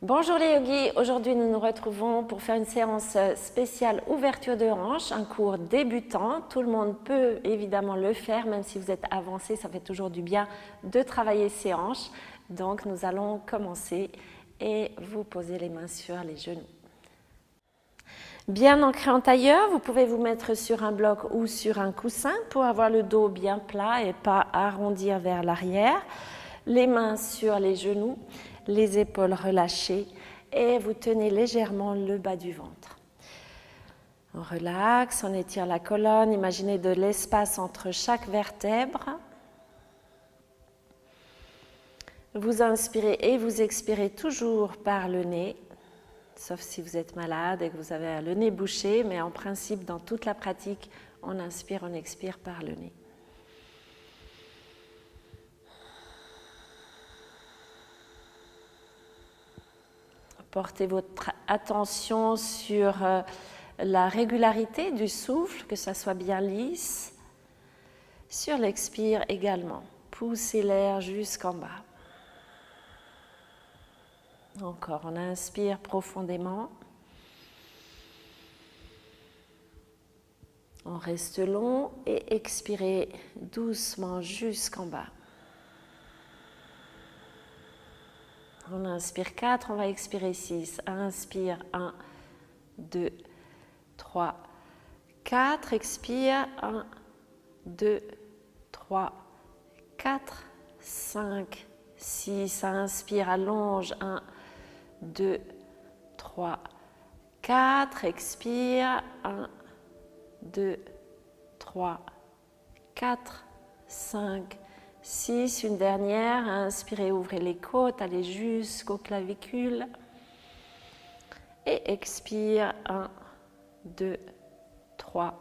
Bonjour les yogis, aujourd'hui nous nous retrouvons pour faire une séance spéciale ouverture de hanche, un cours débutant. Tout le monde peut évidemment le faire, même si vous êtes avancé, ça fait toujours du bien de travailler ses hanches. Donc nous allons commencer et vous poser les mains sur les genoux. Bien ancré en tailleur, vous pouvez vous mettre sur un bloc ou sur un coussin pour avoir le dos bien plat et pas arrondir vers l'arrière. Les mains sur les genoux, les épaules relâchées et vous tenez légèrement le bas du ventre. On relaxe, on étire la colonne, imaginez de l'espace entre chaque vertèbre. Vous inspirez et vous expirez toujours par le nez, sauf si vous êtes malade et que vous avez le nez bouché, mais en principe, dans toute la pratique, on inspire, on expire par le nez. Portez votre attention sur la régularité du souffle, que ça soit bien lisse. Sur l'expire également, poussez l'air jusqu'en bas. Encore, on inspire profondément. On reste long et expirez doucement jusqu'en bas. On inspire 4, on va expirer 6. Inspire 1, 2, 3, 4. Expire 1, 2, 3, 4, 5, 6. Inspire, allonge 1, 2, 3, 4. Expire 1, 2, 3, 4, 5, 6, une dernière, inspirez, ouvrez les côtes, allez jusqu'aux clavicules. Et expire, 1, 2, 3,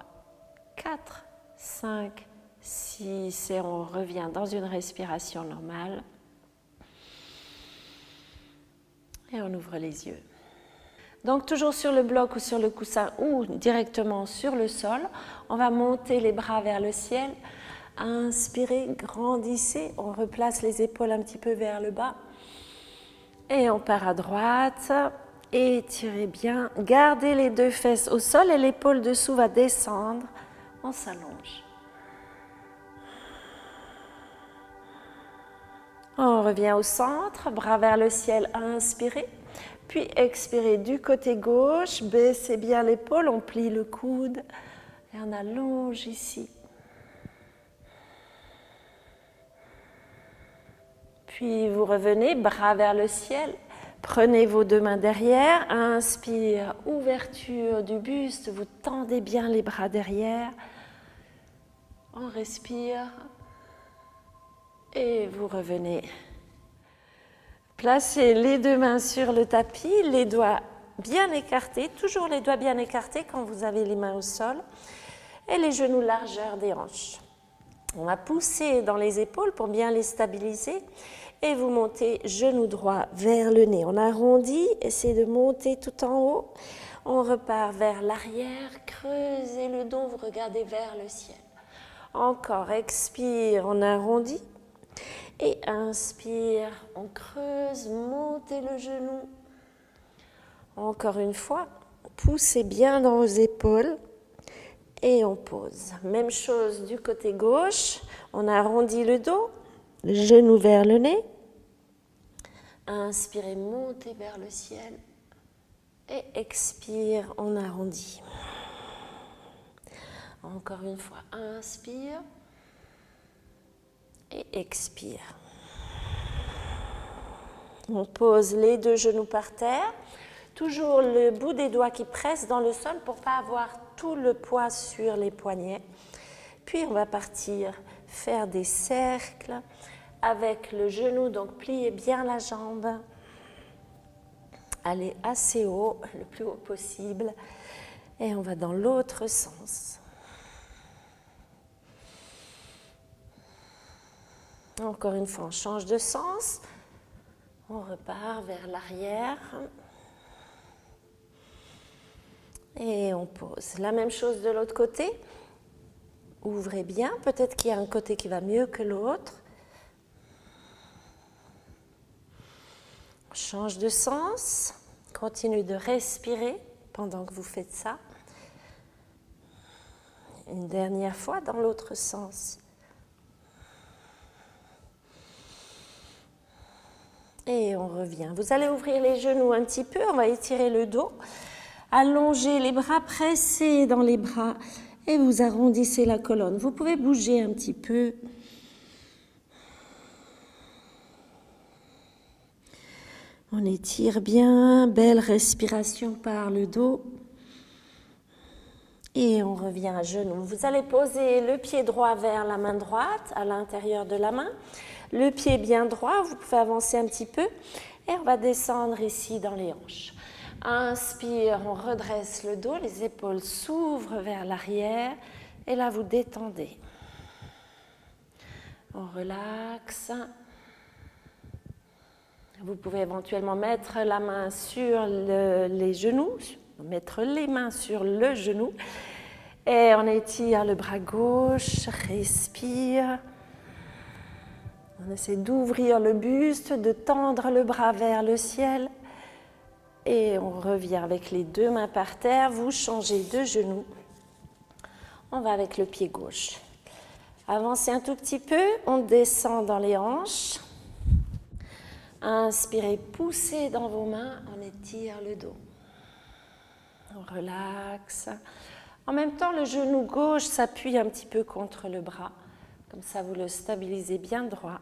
4, 5, 6. Et on revient dans une respiration normale. Et on ouvre les yeux. Donc toujours sur le bloc ou sur le coussin ou directement sur le sol, on va monter les bras vers le ciel. Inspirez, grandissez, on replace les épaules un petit peu vers le bas et on part à droite, étirez bien, gardez les deux fesses au sol et l'épaule dessous va descendre, on s'allonge. On revient au centre, bras vers le ciel, inspirez, puis expirez du côté gauche, baissez bien l'épaule, on plie le coude et on allonge ici. Puis vous revenez, bras vers le ciel, prenez vos deux mains derrière, inspire, ouverture du buste, vous tendez bien les bras derrière, on respire et vous revenez. Placez les deux mains sur le tapis, les doigts bien écartés, toujours les doigts bien écartés quand vous avez les mains au sol et les genoux largeur des hanches. On va pousser dans les épaules pour bien les stabiliser et vous montez genou droit vers le nez. On arrondit, essayez de monter tout en haut. On repart vers l'arrière, creusez le dos, vous regardez vers le ciel. Encore, expire, on arrondit. Et inspire, on creuse, montez le genou. Encore une fois, poussez bien dans vos épaules. Et on pose. Même chose du côté gauche. On arrondit le dos, le genou vers le nez. Inspirez, montez vers le ciel. Et expire, on arrondit. Encore une fois, inspire. Et expire. On pose les deux genoux par terre. Toujours le bout des doigts qui presse dans le sol pour ne pas avoir tout le poids sur les poignets. Puis on va partir faire des cercles avec le genou, donc pliez bien la jambe. Allez assez haut, le plus haut possible. Et on va dans l'autre sens. Encore une fois, on change de sens. On repart vers l'arrière. Et on pose. La même chose de l'autre côté. Ouvrez bien. Peut-être qu'il y a un côté qui va mieux que l'autre. change de sens. Continuez de respirer pendant que vous faites ça. Une dernière fois dans l'autre sens. Et on revient. Vous allez ouvrir les genoux un petit peu, on va étirer le dos. Allongez les bras, pressez dans les bras et vous arrondissez la colonne. Vous pouvez bouger un petit peu. On étire bien, belle respiration par le dos. Et on revient à genoux. Vous allez poser le pied droit vers la main droite, à l'intérieur de la main. Le pied bien droit, vous pouvez avancer un petit peu. Et on va descendre ici dans les hanches. Inspire, on redresse le dos, les épaules s'ouvrent vers l'arrière. Et là, vous détendez. On relaxe. Vous pouvez éventuellement mettre la main sur les genoux, mettre les mains sur le genou. Et on étire le bras gauche, respire. On essaie d'ouvrir le buste, de tendre le bras vers le ciel. Et on revient avec les deux mains par terre. Vous changez de genou. On va avec le pied gauche. Avancez un tout petit peu. On descend dans les hanches. Inspirez, poussez dans vos mains. On étire le dos. On relaxe. En même temps, le genou gauche s'appuie un petit peu contre le bras. Comme ça, vous le stabilisez bien droit.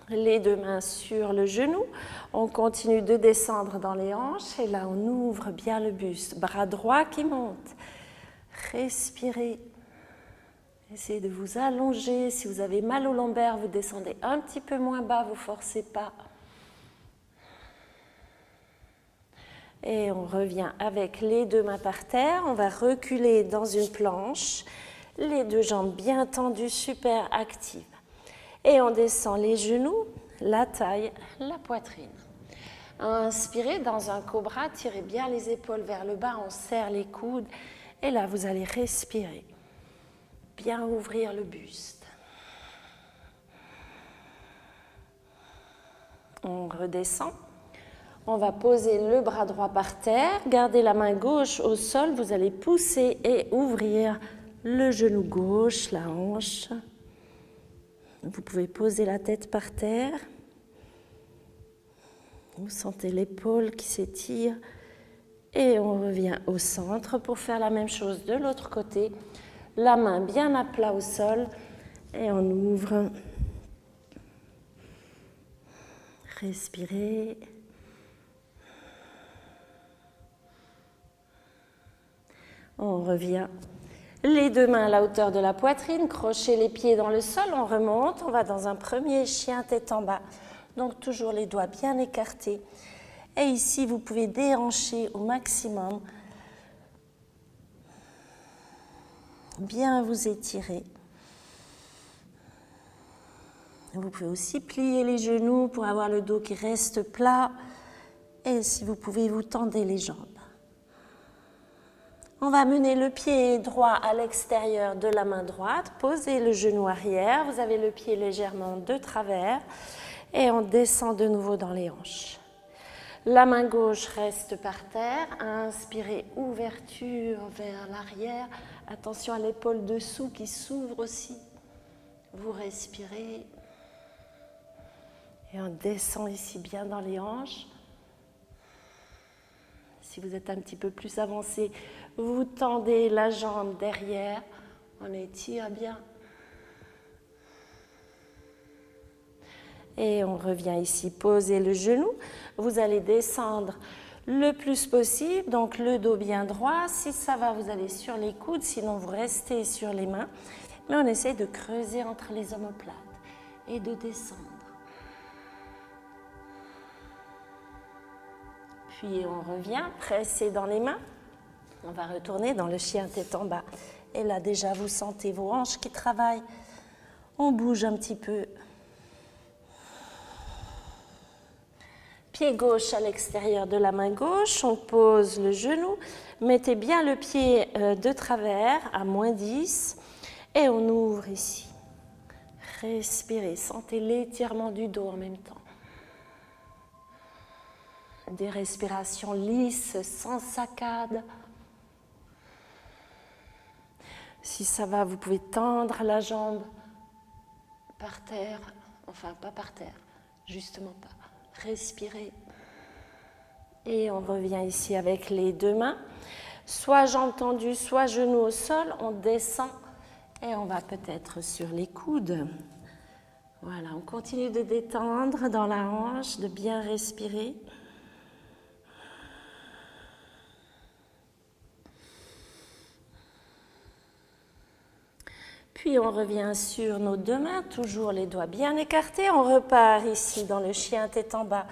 Les deux mains sur le genou. On continue de descendre dans les hanches. Et là, on ouvre bien le buste. Bras droit qui monte. Respirez. Essayez de vous allonger. Si vous avez mal au lombaire, vous descendez un petit peu moins bas. Vous ne forcez pas. Et on revient avec les deux mains par terre. On va reculer dans une planche. Les deux jambes bien tendues, super actives. Et on descend les genoux, la taille, la poitrine. Inspirez dans un cobra, tirez bien les épaules vers le bas, on serre les coudes. Et là, vous allez respirer. Bien ouvrir le buste. On redescend. On va poser le bras droit par terre. Gardez la main gauche au sol. Vous allez pousser et ouvrir le genou gauche, la hanche. Vous pouvez poser la tête par terre. Vous sentez l'épaule qui s'étire. Et on revient au centre pour faire la même chose de l'autre côté. La main bien à plat au sol. Et on ouvre. Respirez. On revient. Les deux mains à la hauteur de la poitrine, crochez les pieds dans le sol, on remonte, on va dans un premier chien tête en bas. Donc toujours les doigts bien écartés. Et ici, vous pouvez déhancher au maximum. Bien vous étirer. Vous pouvez aussi plier les genoux pour avoir le dos qui reste plat. Et si vous pouvez, vous tendez les jambes. On va mener le pied droit à l'extérieur de la main droite. Posez le genou arrière. Vous avez le pied légèrement de travers. Et on descend de nouveau dans les hanches. La main gauche reste par terre. Inspirez, ouverture vers l'arrière. Attention à l'épaule dessous qui s'ouvre aussi. Vous respirez. Et on descend ici bien dans les hanches. Si vous êtes un petit peu plus avancé, vous tendez la jambe derrière. On étire bien. Et on revient ici, posez le genou. Vous allez descendre le plus possible, donc le dos bien droit. Si ça va, vous allez sur les coudes, sinon vous restez sur les mains. Mais on essaie de creuser entre les omoplates et de descendre. Puis on revient, pressez dans les mains. On va retourner dans le chien tête en bas. Et là déjà, vous sentez vos hanches qui travaillent. On bouge un petit peu. Pied gauche à l'extérieur de la main gauche. On pose le genou. Mettez bien le pied de travers à -10. Et on ouvre ici. Respirez, sentez l'étirement du dos en même temps. Des respirations lisses, sans saccade. Si ça va, vous pouvez tendre la jambe par terre, enfin pas par terre, justement pas. Respirez. Et on revient ici avec les deux mains. Soit jambes tendues, soit genoux au sol. On descend et on va peut-être sur les coudes. Voilà, on continue de détendre dans la hanche, de bien respirer. Puis on revient sur nos deux mains, toujours les doigts bien écartés. On repart ici dans le chien tête en bas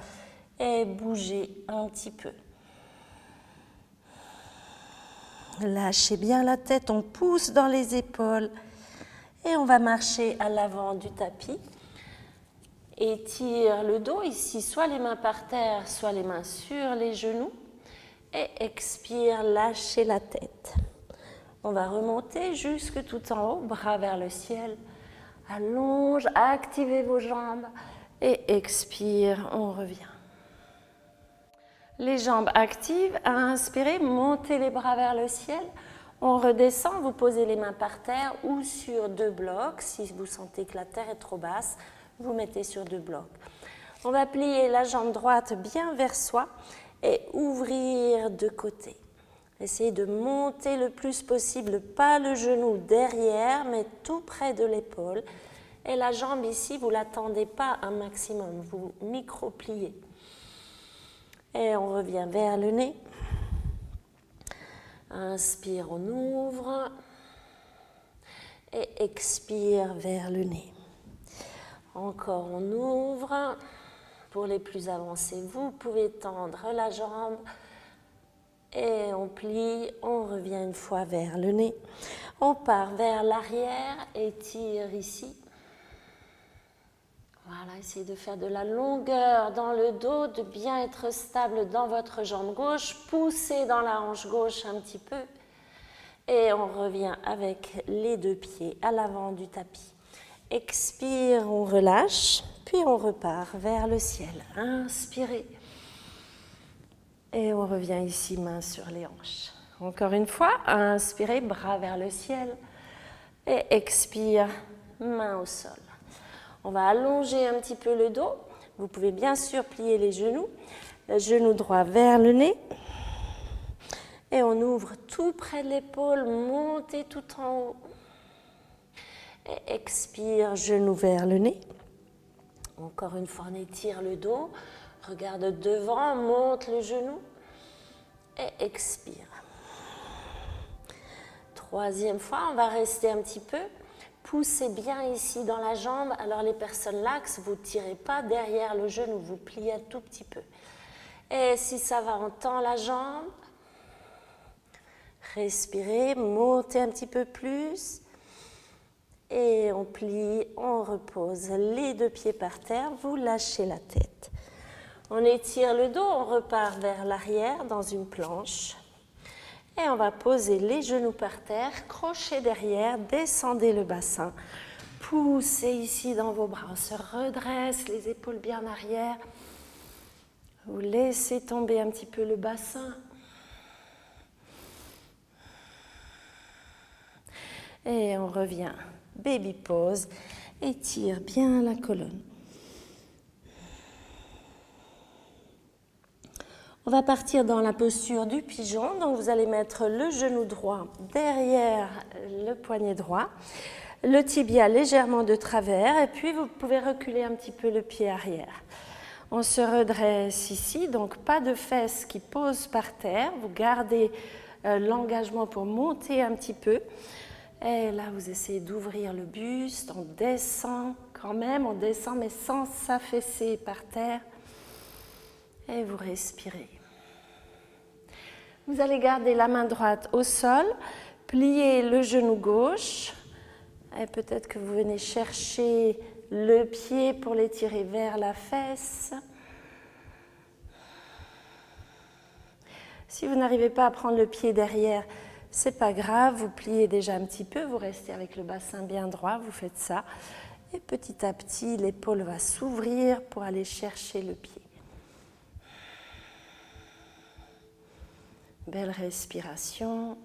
et bougez un petit peu. Lâchez bien la tête, on pousse dans les épaules et on va marcher à l'avant du tapis. Étire le dos ici, soit les mains par terre, soit les mains sur les genoux. Et expire, lâchez la tête. On va remonter jusque tout en haut, bras vers le ciel. Allonge, activez vos jambes et expire, on revient. Les jambes actives, inspirez, montez les bras vers le ciel. On redescend, vous posez les mains par terre ou sur deux blocs. Si vous sentez que la terre est trop basse, vous mettez sur deux blocs. On va plier la jambe droite bien vers soi et ouvrir de côté. Essayez de monter le plus possible, pas le genou derrière, mais tout près de l'épaule. Et la jambe ici, vous ne la tendez pas un maximum, vous micro-pliez. Et on revient vers le nez. Inspire, on ouvre. Et expire vers le nez. Encore, on ouvre. Pour les plus avancés, vous pouvez tendre la jambe. Et on plie, on revient une fois vers le nez. On part vers l'arrière, étire ici. Voilà, essayez de faire de la longueur dans le dos, de bien être stable dans votre jambe gauche. Poussez dans la hanche gauche un petit peu. Et on revient avec les deux pieds à l'avant du tapis. Expire, on relâche, puis on repart vers le ciel. Inspirez. Et on revient ici, main sur les hanches. Encore une fois, inspirez, bras vers le ciel. Et expire, main au sol. On va allonger un petit peu le dos. Vous pouvez bien sûr plier les genoux. Le genou droit vers le nez. Et on ouvre tout près de l'épaule, montez tout en haut. Et expire, genou vers le nez. Encore une fois, on étire le dos. Regarde devant, monte le genou et expire. Troisième fois, on va rester un petit peu. Poussez bien ici dans la jambe. Alors les personnes laxes, vous ne tirez pas derrière le genou, vous pliez un tout petit peu. Et si ça va, on tend la jambe. Respirez, montez un petit peu plus. Et on plie, on repose les deux pieds par terre, vous lâchez la tête. On étire le dos, on repart vers l'arrière dans une planche. Et on va poser les genoux par terre, crochet derrière, descendez le bassin. Poussez ici dans vos bras, on se redresse, les épaules bien en arrière. Vous laissez tomber un petit peu le bassin. Et on revient, baby pose, étire bien la colonne. On va partir dans la posture du pigeon, donc vous allez mettre le genou droit derrière le poignet droit, le tibia légèrement de travers et puis vous pouvez reculer un petit peu le pied arrière. On se redresse ici, donc pas de fesses qui posent par terre, vous gardez l'engagement pour monter un petit peu. Et là, vous essayez d'ouvrir le buste, on descend quand même, on descend mais sans s'affaisser par terre. Et vous respirez. Vous allez garder la main droite au sol, plier le genou gauche. Et peut-être que vous venez chercher le pied pour l'étirer vers la fesse. Si vous n'arrivez pas à prendre le pied derrière, c'est pas grave, vous pliez déjà un petit peu, vous restez avec le bassin bien droit, vous faites ça. Et petit à petit, l'épaule va s'ouvrir pour aller chercher le pied. Belle respiration.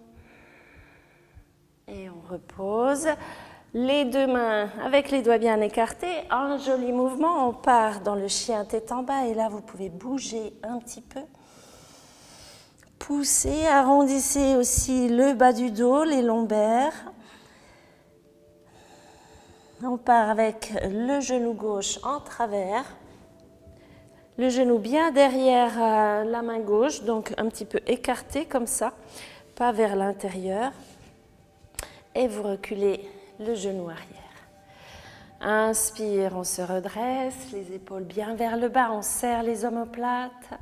Et on repose. Les deux mains avec les doigts bien écartés. Un joli mouvement. On part dans le chien tête en bas. Et là, vous pouvez bouger un petit peu. Poussez, arrondissez aussi le bas du dos, les lombaires. On part avec le genou gauche en travers. Le genou bien derrière la main gauche, donc un petit peu écarté comme ça, pas vers l'intérieur. Et vous reculez le genou arrière. Inspire, on se redresse, les épaules bien vers le bas, on serre les omoplates.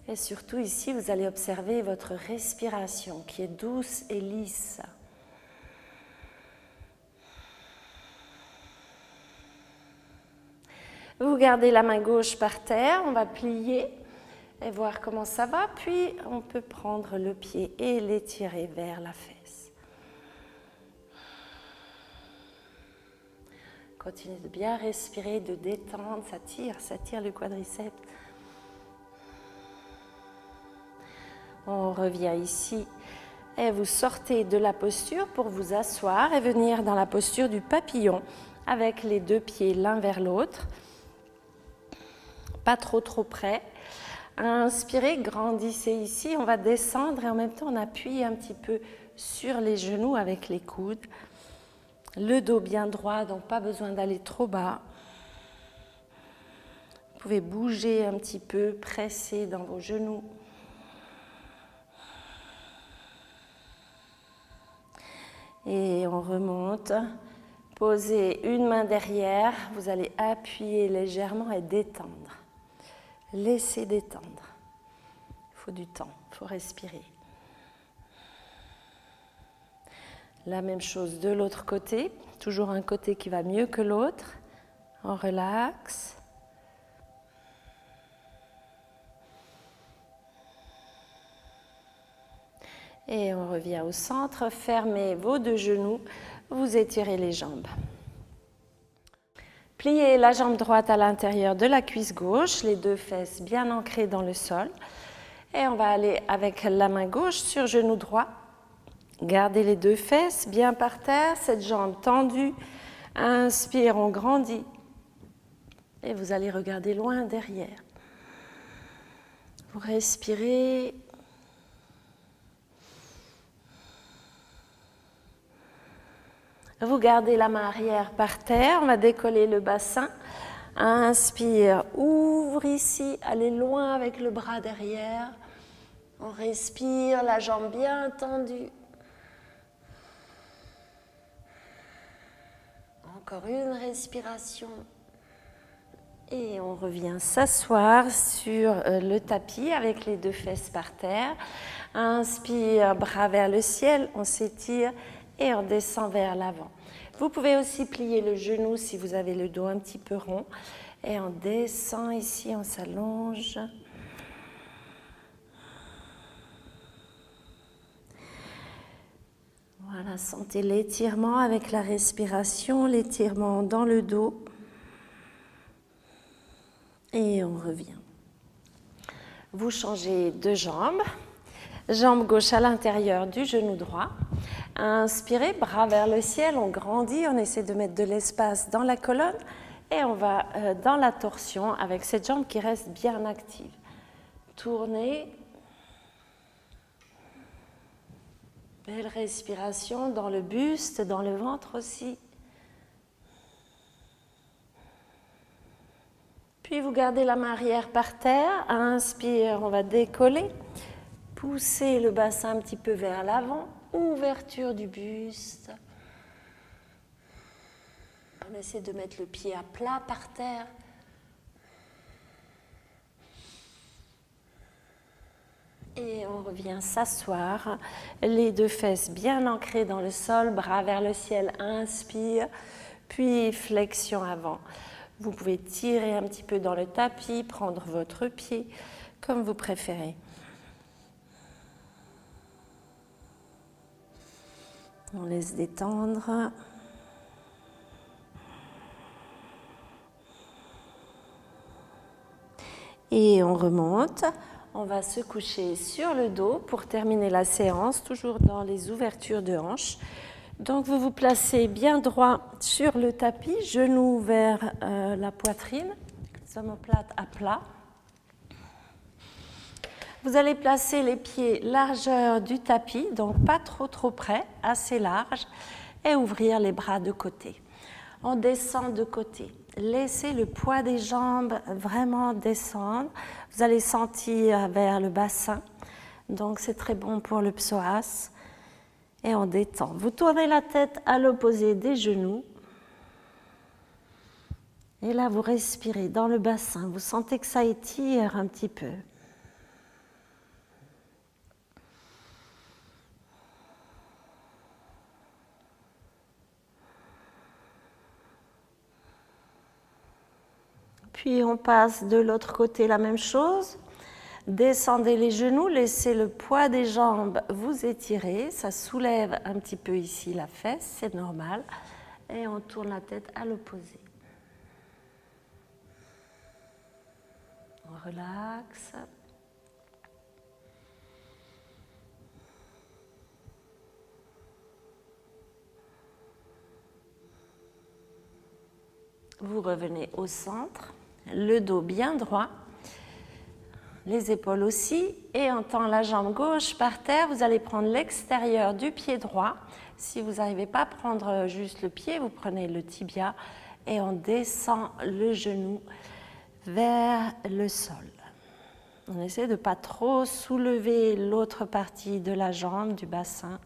Et surtout ici, vous allez observer votre respiration qui est douce et lisse. Vous gardez la main gauche par terre, on va plier et voir comment ça va. Puis on peut prendre le pied et l'étirer vers la fesse. Continuez de bien respirer, de détendre, ça tire le quadriceps. On revient ici et vous sortez de la posture pour vous asseoir et venir dans la posture du papillon avec les deux pieds l'un vers l'autre. Pas trop près. Inspirez, grandissez ici, on va descendre et en même temps on appuie un petit peu sur les genoux avec les coudes. Le dos bien droit, donc pas besoin d'aller trop bas. Vous pouvez bouger un petit peu, presser dans vos genoux. Et on remonte. Posez une main derrière, vous allez appuyer légèrement et détendre. Laissez détendre. Il faut du temps, il faut respirer. La même chose de l'autre côté, toujours un côté qui va mieux que l'autre. On relaxe. Et on revient au centre, fermez vos deux genoux, vous étirez les jambes. Pliez la jambe droite à l'intérieur de la cuisse gauche, les deux fesses bien ancrées dans le sol. Et on va aller avec la main gauche sur genou droit. Gardez les deux fesses bien par terre, cette jambe tendue. Inspire, on grandit. Et vous allez regarder loin derrière. Vous respirez. Vous gardez la main arrière par terre. On va décoller le bassin. Inspire, ouvre ici, allez loin avec le bras derrière. On respire, la jambe bien tendue. Encore une respiration. Et on revient s'asseoir sur le tapis avec les deux fesses par terre. Inspire, bras vers le ciel, on s'étire et on descend vers l'avant. Vous pouvez aussi plier le genou si vous avez le dos un petit peu rond. Et on descend ici, on s'allonge. Voilà, sentez l'étirement avec la respiration, l'étirement dans le dos. Et on revient. Vous changez de jambe. Jambe gauche à l'intérieur du genou droit. Inspirez, bras vers le ciel, on grandit, on essaie de mettre de l'espace dans la colonne. Et on va dans la torsion avec cette jambe qui reste bien active. Tournez. Belle respiration dans le buste, dans le ventre aussi. Puis vous gardez la main arrière par terre. Inspire, on va décoller. Poussez le bassin un petit peu vers l'avant. Ouverture du buste. On essaie de mettre le pied à plat par terre. Et on revient s'asseoir, les deux fesses bien ancrées dans le sol, bras vers le ciel, inspire, puis flexion avant. Vous pouvez tirer un petit peu dans le tapis, prendre votre pied, comme vous préférez. On laisse détendre. Et on remonte. On va se coucher sur le dos pour terminer la séance, toujours dans les ouvertures de hanches. Donc vous vous placez bien droit sur le tapis, genoux vers la poitrine, omoplate à plat. Vous allez placer les pieds largeur du tapis, donc pas trop près, assez large, et ouvrir les bras de côté. On descend de côté. Laissez le poids des jambes vraiment descendre. Vous allez sentir vers le bassin, donc c'est très bon pour le psoas. Et on détend. Vous tournez la tête à l'opposé des genoux. Et là, vous respirez dans le bassin. Vous sentez que ça étire un petit peu. Puis on passe de l'autre côté la même chose. Descendez les genoux, laissez le poids des jambes vous étirer. Ça soulève un petit peu ici la fesse, c'est normal. Et on tourne la tête à l'opposé. On relaxe. Vous revenez au centre, le dos bien droit. Les épaules aussi, et on tend la jambe gauche par terre. Vous allez prendre l'extérieur du pied droit. Si vous n'arrivez pas à prendre juste le pied, vous prenez le tibia et on descend le genou vers le sol. On essaie de ne pas trop soulever l'autre partie de la jambe, du bassin.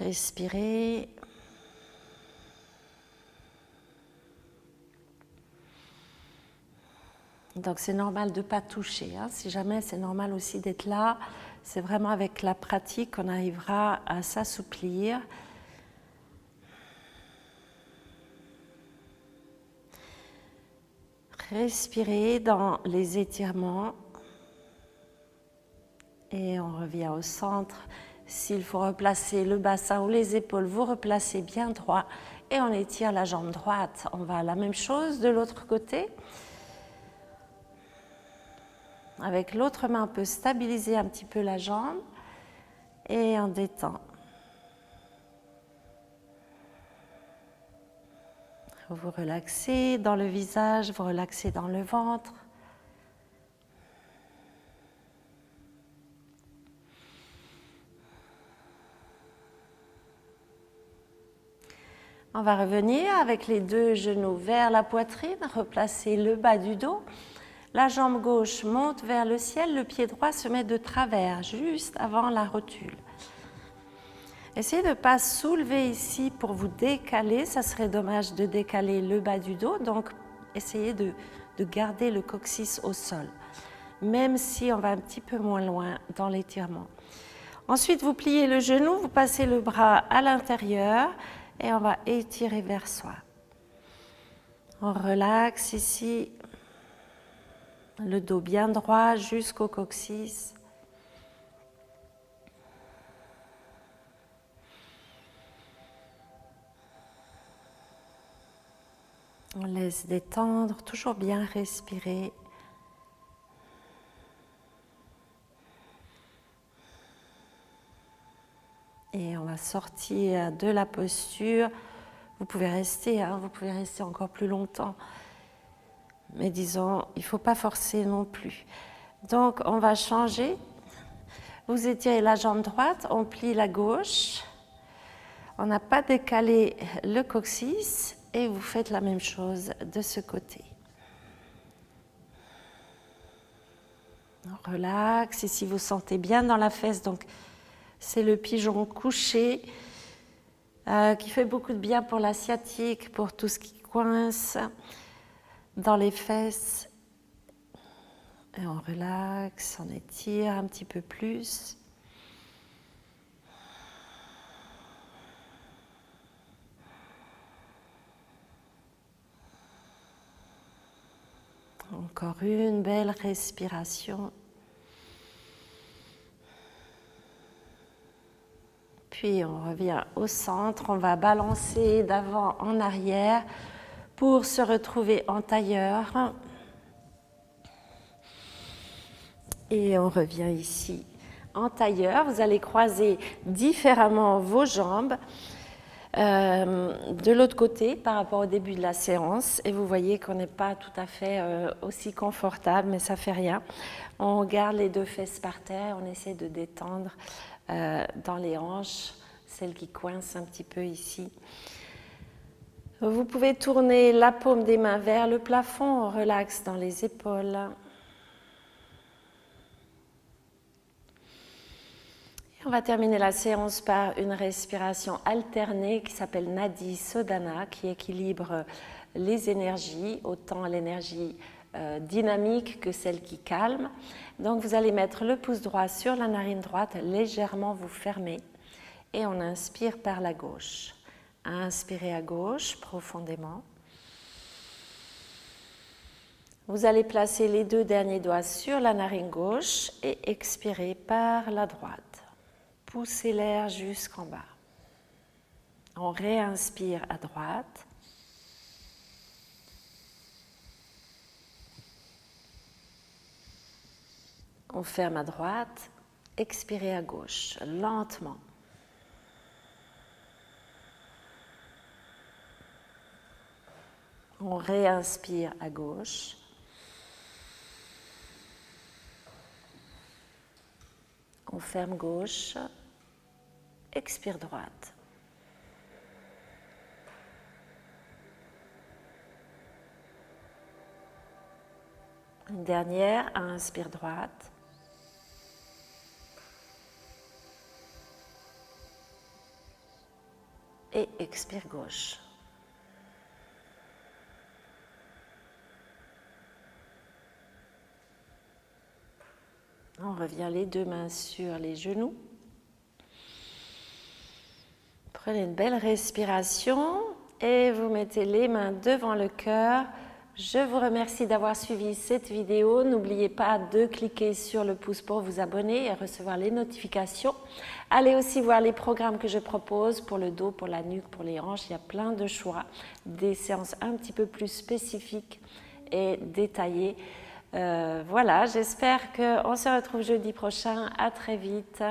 Respirez. Donc c'est normal de ne pas toucher. Si jamais c'est normal aussi d'être là, c'est vraiment avec la pratique qu'on arrivera à s'assouplir. Respirez dans les étirements. Et on revient au centre. S'il faut replacer le bassin ou les épaules, vous replacez bien droit et on étire la jambe droite. On va à la même chose de l'autre côté. Avec l'autre main, on peut stabiliser un petit peu la jambe et on détend. Vous relaxez dans le visage, vous relaxez dans le ventre. On va revenir avec les deux genoux vers la poitrine, replacer le bas du dos. La jambe gauche monte vers le ciel, le pied droit se met de travers, juste avant la rotule. Essayez de ne pas soulever ici pour vous décaler, ça serait dommage de décaler le bas du dos, donc essayez de garder le coccyx au sol, même si on va un petit peu moins loin dans l'étirement. Ensuite, vous pliez le genou, vous passez le bras à l'intérieur et on va étirer vers soi. On relaxe ici. Le dos bien droit jusqu'au coccyx. On laisse détendre, toujours bien respirer. Et on va sortir de la posture. Vous pouvez rester, vous pouvez rester encore plus longtemps. Mais disons, il ne faut pas forcer non plus. Donc, on va changer. Vous étirez la jambe droite, on plie la gauche. On n'a pas décalé le coccyx et vous faites la même chose de ce côté. On relaxe. Ici, vous sentez bien dans la fesse. Donc, c'est le pigeon couché qui fait beaucoup de bien pour la sciatique, pour tout ce qui coince dans les fesses. Et on relaxe, on étire un petit peu plus. Encore une belle respiration. Puis on revient au centre, on va balancer d'avant en arrière pour se retrouver en tailleur. Et on revient ici en tailleur. Vous allez croiser différemment vos jambes de l'autre côté par rapport au début de la séance. Et vous voyez qu'on n'est pas tout à fait aussi confortable, mais ça ne fait rien. On garde les deux fesses par terre, on essaie de détendre dans les hanches, celles qui coincent un petit peu ici. Vous pouvez tourner la paume des mains vers le plafond, on relaxe dans les épaules. On va terminer la séance par une respiration alternée qui s'appelle Nadi Sodhana, qui équilibre les énergies, autant l'énergie dynamique que celle qui calme. Donc vous allez mettre le pouce droit sur la narine droite, légèrement vous fermez et on inspire par la gauche. Inspirez à gauche profondément. Vous allez placer les deux derniers doigts sur la narine gauche et expirer par la droite. Poussez l'air jusqu'en bas. On réinspire à droite. On ferme à droite. Expirez à gauche, lentement. On réinspire à gauche. On ferme gauche. Expire droite. Une dernière, inspire droite. Et expire gauche. On revient les deux mains sur les genoux. Prenez une belle respiration et vous mettez les mains devant le cœur. Je vous remercie d'avoir suivi cette vidéo. N'oubliez pas de cliquer sur le pouce pour vous abonner et recevoir les notifications. Allez aussi voir les programmes que je propose pour le dos, pour la nuque, pour les hanches. Il y a plein de choix, des séances un petit peu plus spécifiques et détaillées. Voilà, j'espère qu'on se retrouve jeudi prochain. À très vite.